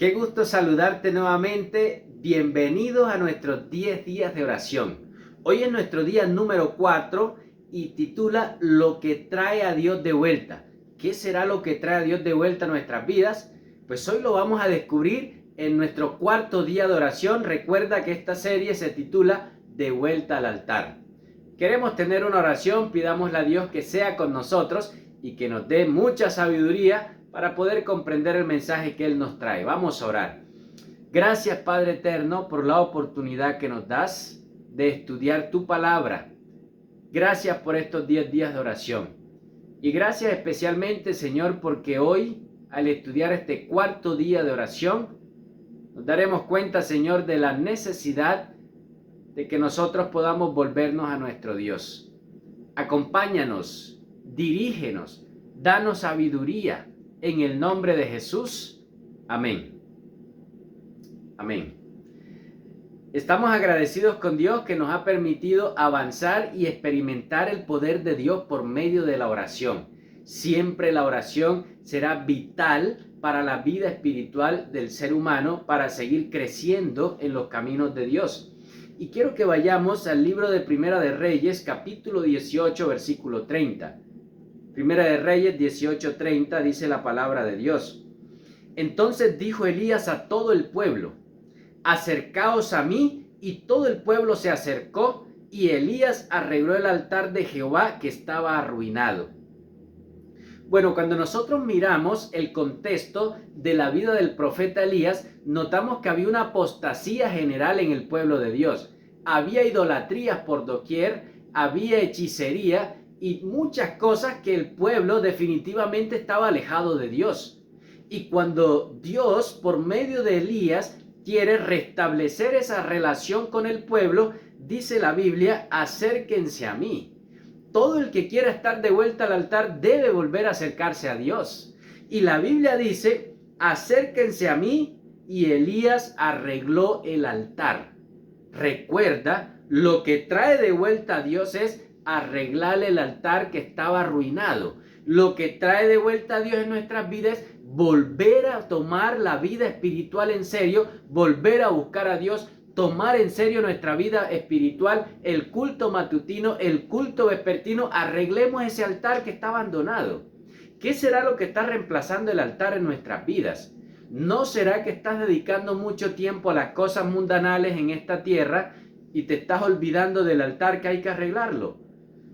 Qué gusto saludarte nuevamente. Bienvenidos a nuestros 10 días de oración. Hoy es nuestro día número 4 y titula Lo que trae a Dios de vuelta. ¿Qué será lo que trae a Dios de vuelta a nuestras vidas? Pues hoy lo vamos a descubrir en nuestro cuarto día de oración. Recuerda que esta serie se titula De vuelta al altar. Queremos tener una oración, pidámosle a Dios que sea con nosotros y que nos dé mucha sabiduría para poder comprender el mensaje que Él nos trae. Vamos a orar. Gracias, Padre Eterno, por la oportunidad que nos das de estudiar tu palabra. Gracias por estos 10 días de oración. Y gracias especialmente, Señor, porque hoy, al estudiar este cuarto día de oración, nos daremos cuenta, Señor, de la necesidad de que nosotros podamos volvernos a nuestro Dios. Acompáñanos, dirígenos, danos sabiduría. En el nombre de Jesús. Amén. Amén. Estamos agradecidos con Dios que nos ha permitido avanzar y experimentar el poder de Dios por medio de la oración. Siempre la oración será vital para la vida espiritual del ser humano para seguir creciendo en los caminos de Dios. Y quiero que vayamos al libro de Primera de Reyes, capítulo 18, versículo 30. Primera de Reyes 18:30 dice la palabra de Dios. Entonces dijo Elías a todo el pueblo: acercaos a mí. Y todo el pueblo se acercó, y Elías arregló el altar de Jehová que estaba arruinado. Bueno, cuando nosotros miramos el contexto de la vida del profeta Elías, notamos que había una apostasía general en el pueblo de Dios. Había idolatrías por doquier, había hechicería y muchas cosas que el pueblo definitivamente estaba alejado de Dios. Y cuando Dios, por medio de Elías, quiere restablecer esa relación con el pueblo, dice la Biblia: acérquense a mí. Todo el que quiera estar de vuelta al altar debe volver a acercarse a Dios. Y la Biblia dice: acérquense a mí, y Elías arregló el altar. Recuerda, lo que trae de vuelta a Dios es arreglar el altar que estaba arruinado. Lo que trae de vuelta a Dios en nuestras vidas es volver a tomar la vida espiritual en serio, volver a buscar a Dios, tomar en serio nuestra vida espiritual, el culto matutino, el culto vespertino. Arreglemos ese altar que está abandonado. ¿Qué será lo que está reemplazando el altar en nuestras vidas? ¿No será que estás dedicando mucho tiempo a las cosas mundanales en esta tierra y te estás olvidando del altar que hay que arreglarlo?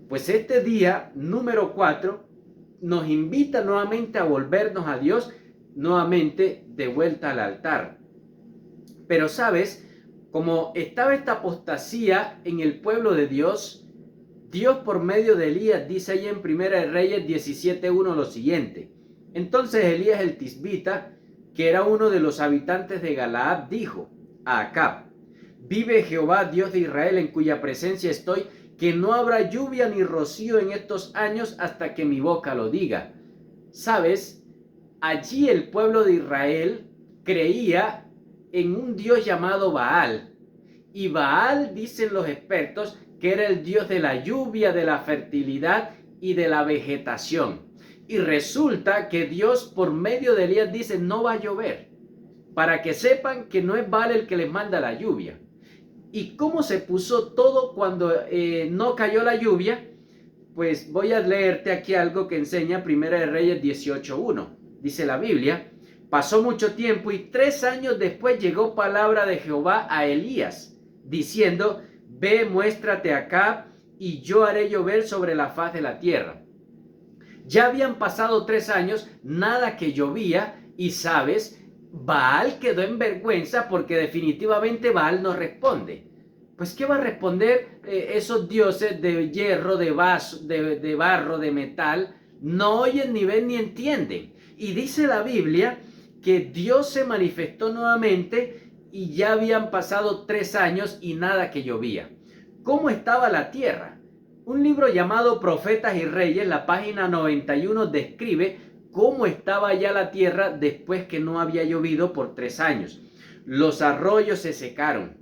Pues este día número 4 nos invita nuevamente a volvernos a Dios, nuevamente de vuelta al altar. Pero sabes, como estaba esta apostasía en el pueblo de Dios, Dios por medio de Elías dice ahí en Primera de Reyes 17:1 lo siguiente: entonces Elías el tisbita, que era uno de los habitantes de Galaad, dijo a Acab: vive Jehová Dios de Israel, en cuya presencia estoy, que no habrá lluvia ni rocío en estos años hasta que mi boca lo diga. ¿Sabes? Allí el pueblo de Israel creía en un dios llamado Baal. Y Baal, dicen los expertos, que era el dios de la lluvia, de la fertilidad y de la vegetación. Y resulta que Dios por medio de Elías dice: no va a llover, para que sepan que no es Baal el que les manda la lluvia. ¿Y cómo se puso todo cuando no cayó la lluvia? Pues voy a leerte aquí algo que enseña Primera de Reyes 18:1. Dice la Biblia: pasó mucho tiempo y 3 años después llegó palabra de Jehová a Elías, diciendo: ve, muéstrate acá, y yo haré llover sobre la faz de la tierra. Ya habían pasado 3 años, nada que llovía, y sabes, Baal quedó en vergüenza porque definitivamente Baal no responde. Pues ¿qué va a responder esos dioses de hierro, de barro, de metal? No oyen, ni ven, ni entienden. Y dice la Biblia que Dios se manifestó nuevamente y ya habían pasado 3 años y nada que llovía. ¿Cómo estaba la tierra? Un libro llamado Profetas y Reyes, la página 91, describe cómo estaba ya la tierra después que no había llovido por 3 años. Los arroyos se secaron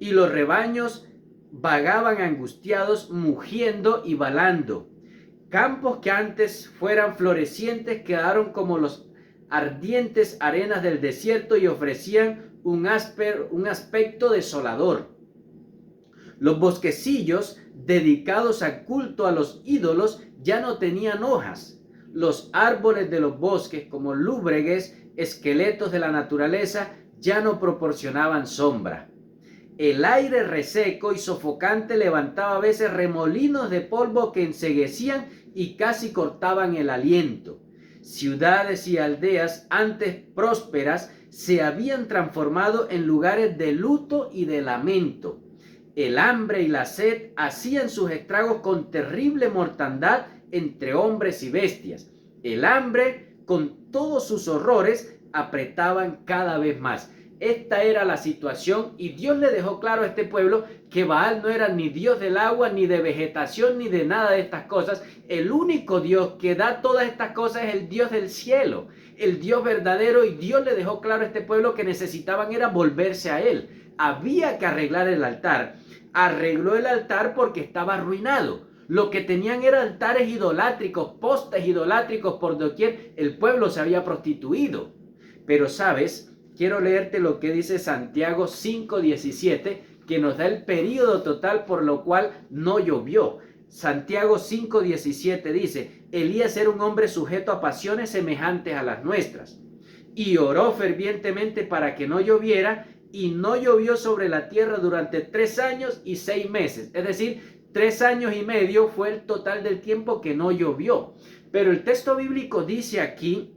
y los rebaños vagaban angustiados, mugiendo y balando. Campos que antes fueran florecientes quedaron como los ardientes arenas del desierto y ofrecían un aspecto desolador. Los bosquecillos dedicados al culto a los ídolos ya no tenían hojas. Los árboles de los bosques, como lúbregues esqueletos de la naturaleza, ya no proporcionaban sombra. El aire reseco y sofocante levantaba a veces remolinos de polvo que enceguecían y casi cortaban el aliento. Ciudades y aldeas antes prósperas se habían transformado en lugares de luto y de lamento. El hambre y la sed hacían sus estragos con terrible mortandad entre hombres y bestias. El hambre, con todos sus horrores, apretaban cada vez más. Esta era la situación y Dios le dejó claro a este pueblo que Baal no era ni Dios del agua, ni de vegetación, ni de nada de estas cosas. El único Dios que da todas estas cosas es el Dios del cielo, el Dios verdadero, y Dios le dejó claro a este pueblo que necesitaban era volverse a Él. Había que arreglar el altar. Arregló el altar porque estaba arruinado. Lo que tenían eran altares idolátricos, postes idolátricos por doquier. El pueblo se había prostituido. Pero sabes, quiero leerte lo que dice Santiago 5:17, que nos da el período total por lo cual no llovió. Santiago 5:17 dice: Elías era un hombre sujeto a pasiones semejantes a las nuestras, y oró fervientemente para que no lloviera, y no llovió sobre la tierra durante 3 años y 6 meses. Es decir, 3 años y medio fue el total del tiempo que no llovió. Pero el texto bíblico dice aquí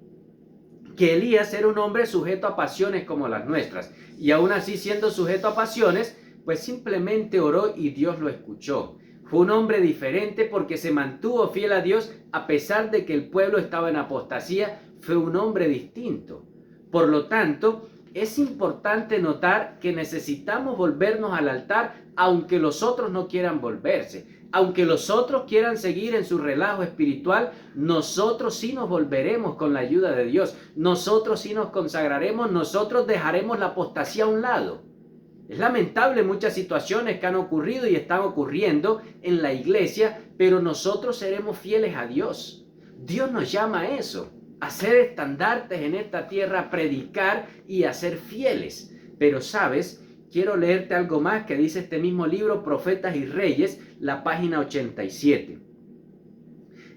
que Elías era un hombre sujeto a pasiones como las nuestras. Y aún así, siendo sujeto a pasiones, pues simplemente oró y Dios lo escuchó. Fue un hombre diferente porque se mantuvo fiel a Dios a pesar de que el pueblo estaba en apostasía. Fue un hombre distinto. Por lo tanto, es importante notar que necesitamos volvernos al altar aunque los otros no quieran volverse. Aunque los otros quieran seguir en su relajo espiritual, nosotros sí nos volveremos con la ayuda de Dios. Nosotros sí nos consagraremos, nosotros dejaremos la apostasía a un lado. Es lamentable muchas situaciones que han ocurrido y están ocurriendo en la iglesia, pero nosotros seremos fieles a Dios. Dios nos llama a eso, a ser estandartes en esta tierra, a predicar y a ser fieles. Pero sabes, quiero leerte algo más que dice este mismo libro, Profetas y Reyes, la página 87.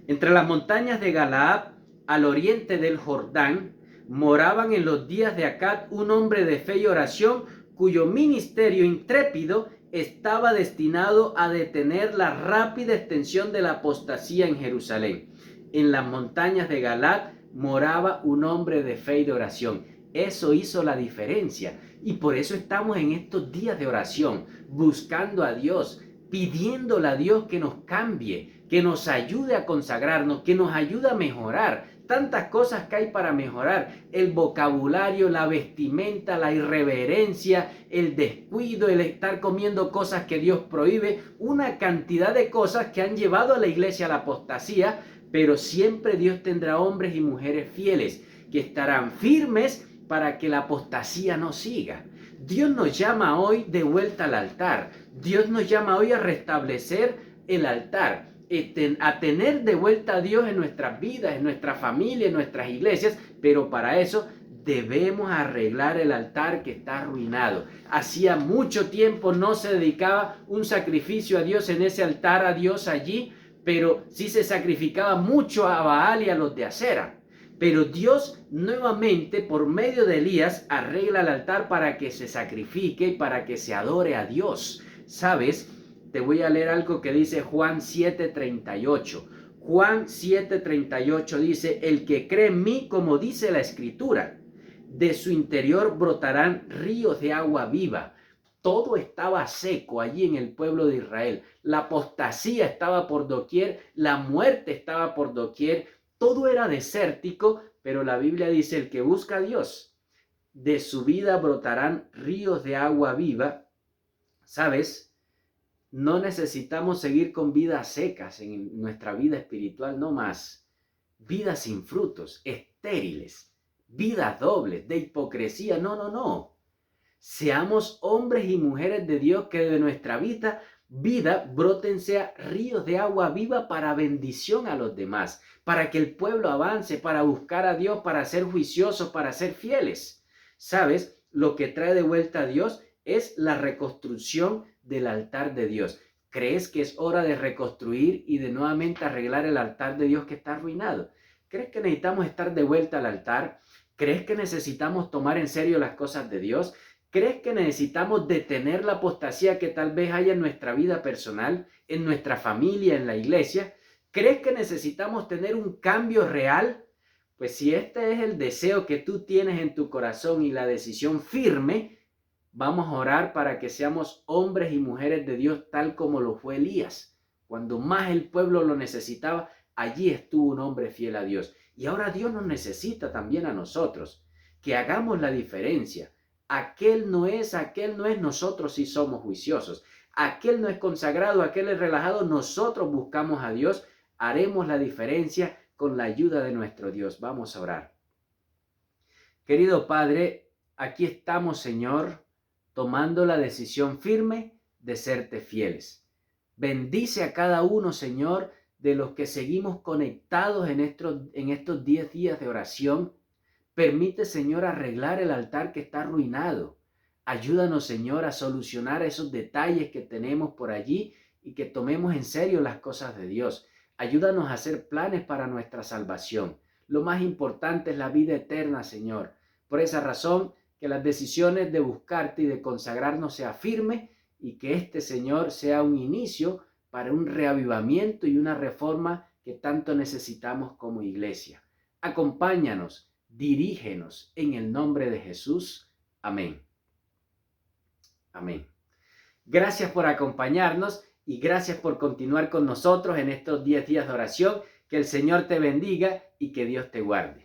Entre las montañas de Galaad, al oriente del Jordán, moraban en los días de Acab un hombre de fe y oración, cuyo ministerio intrépido estaba destinado a detener la rápida extensión de la apostasía en Jerusalén. En las montañas de Galaad moraba un hombre de fe y de oración. Eso hizo la diferencia. Y por eso estamos en estos días de oración, buscando a Dios, pidiéndole a Dios que nos cambie, que nos ayude a consagrarnos, que nos ayude a mejorar. Tantas cosas que hay para mejorar: el vocabulario, la vestimenta, la irreverencia, el descuido, el estar comiendo cosas que Dios prohíbe, una cantidad de cosas que han llevado a la iglesia a la apostasía. Pero siempre Dios tendrá hombres y mujeres fieles que estarán firmes para que la apostasía no siga. Dios nos llama hoy de vuelta al altar. Dios nos llama hoy a restablecer el altar, a tener de vuelta a Dios en nuestras vidas, en nuestra familia, en nuestras iglesias. Pero para eso debemos arreglar el altar que está arruinado. Hacía mucho tiempo no se dedicaba un sacrificio a Dios en ese altar, a Dios allí, pero sí se sacrificaba mucho a Baal y a los de Acera. Pero Dios nuevamente, por medio de Elías, arregla el altar para que se sacrifique y para que se adore a Dios. ¿Sabes? Te voy a leer algo que dice Juan 7:38. Juan 7:38 dice: el que cree en mí, como dice la Escritura, de su interior brotarán ríos de agua viva. Todo estaba seco allí en el pueblo de Israel. La apostasía estaba por doquier, la muerte estaba por doquier, todo era desértico, pero la Biblia dice: el que busca a Dios, de su vida brotarán ríos de agua viva. ¿Sabes? No necesitamos seguir con vidas secas en nuestra vida espiritual, no más. Vidas sin frutos, estériles, vidas dobles, de hipocresía, no. Seamos hombres y mujeres de Dios que de nuestra vida vida, brótense ríos de agua viva para bendición a los demás, para que el pueblo avance, para buscar a Dios, para ser juiciosos, para ser fieles. ¿Sabes? Lo que trae de vuelta a Dios es la reconstrucción del altar de Dios. ¿Crees que es hora de reconstruir y de nuevamente arreglar el altar de Dios que está arruinado? ¿Crees que necesitamos estar de vuelta al altar? ¿Crees que necesitamos tomar en serio las cosas de Dios? ¿Crees que necesitamos detener la apostasía que tal vez haya en nuestra vida personal, en nuestra familia, en la iglesia? ¿Crees que necesitamos tener un cambio real? Pues si este es el deseo que tú tienes en tu corazón y la decisión firme, vamos a orar para que seamos hombres y mujeres de Dios tal como lo fue Elías. Cuando más el pueblo lo necesitaba, allí estuvo un hombre fiel a Dios. Y ahora Dios nos necesita también a nosotros, que hagamos la diferencia. Aquel no es, nosotros sí somos juiciosos. Aquel no es consagrado, aquel es relajado, nosotros buscamos a Dios, haremos la diferencia con la ayuda de nuestro Dios. Vamos a orar. Querido Padre, aquí estamos, Señor, tomando la decisión firme de serte fieles. Bendice a cada uno, Señor, de los que seguimos conectados en estos 10 días de oración. Permite, Señor, arreglar el altar que está arruinado. Ayúdanos, Señor, a solucionar esos detalles que tenemos por allí y que tomemos en serio las cosas de Dios. Ayúdanos a hacer planes para nuestra salvación. Lo más importante es la vida eterna, Señor. Por esa razón, que las decisiones de buscarte y de consagrarnos sea firme y que este, Señor, sea un inicio para un reavivamiento y una reforma que tanto necesitamos como iglesia. Acompáñanos. Dirígenos en el nombre de Jesús. Amén. Amén. Gracias por acompañarnos y gracias por continuar con nosotros en estos 10 días de oración. Que el Señor te bendiga y que Dios te guarde.